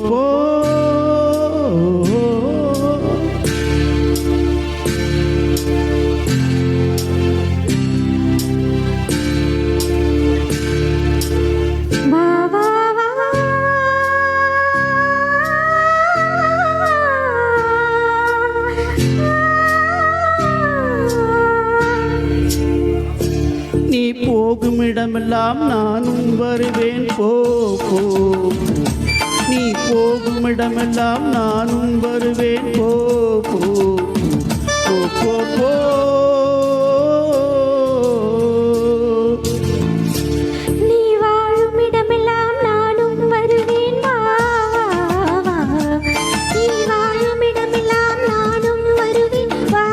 போ நீ போகும் இடமெல்லாம் நானும் வருவேன் போ போ நீ போகும் இடமெல்லாம் நானும் வருவேன் போ போ போ போ போ நீ வாழும் இடமெல்லாம் நானும் வருவேன் வா வா நீ வாழும் இடமெல்லாம் நானும் வருவேன் வா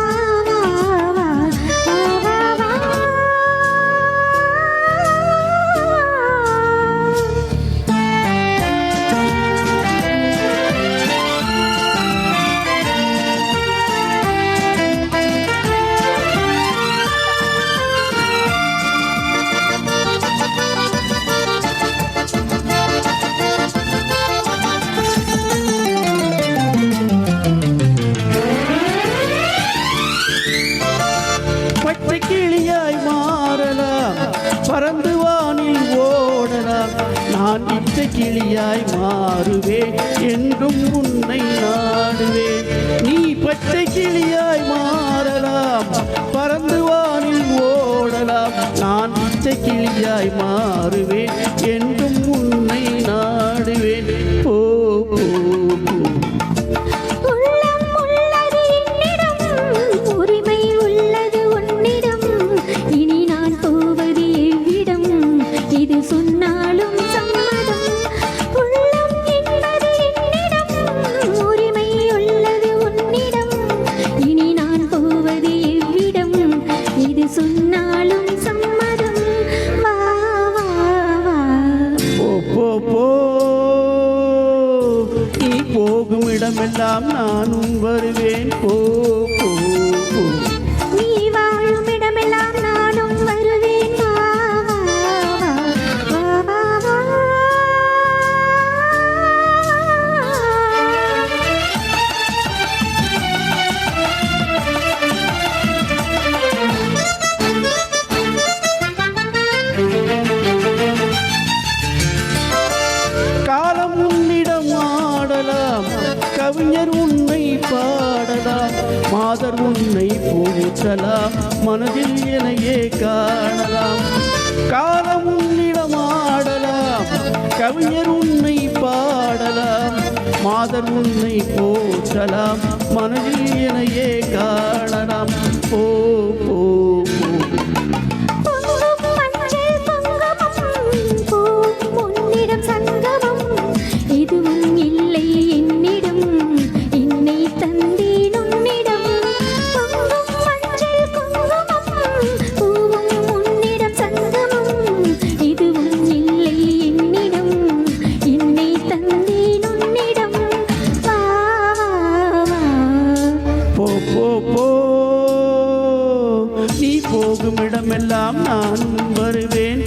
வா வா வா வா பச்சை கிளியாய் மாறலாம் பறந்து வானில் ஓடலாம் நான் இச்சை கிளியாய் மாறுவேன் என்றும் உன்னை நாடுவேன் நீ பச்சை கிளியாய் மாறலாம் பறந்து வானில் ஓடலாம் நான் இச்சை கிளியாய் மாறுவேன் என்றும் உன்னை நாடுவேன் போ போ போ உள்ளம் உள்ளது என்னிடம் உரிமை உள்ளது உன்னிடம் இனி நான் போவது எவ்விடம் இது சொன்னாலும் சம்மதம் உள்ளம் என்பது என்னிடம் உரிமை உள்ளது உன்னிடம் இனி நான் போவது எவ்விடம் இது சொன்னாலும் சம்மதம் வா வா வா போ போ போ நீ போகும் இடமெல்லாம் நானும் வருவேன் போ போ போ நீ வாழும் இடமெல்லாம் நானும் வருவேன் வா வா வா வா காலம் உன்னிடம் ஆடலாம் கவிஞர் உன்னை பாடலாம் மாதர் உன்னை போற்றலாம் மனதில் எனையே காணலாம் காலம் உன்னிடம் ஆடலாம் கவிஞர் உன்னை பாடலாம் மாதர் உன்னை போற்றலாம் மனதில் எனையே காணலாம் போ போ போ பொங்கும் மஞ்சள் பொங்கமும் பூவும் உன்னிடம் சங்கமம் எதுவும் இல்லை என்னிடம் என்னை தந்தேன் உன்னிடம் பொங்கும் மஞ்சள் குங்குமம் பூவும் உன்னிடம் சங்கமம் எதுவும் இல்லை என்னிடம் என்னை தந்தேன் உன்னிடம் வா வா வா போ போ போ நீ போகும் இடமெல்லாம் நான் வருவேன்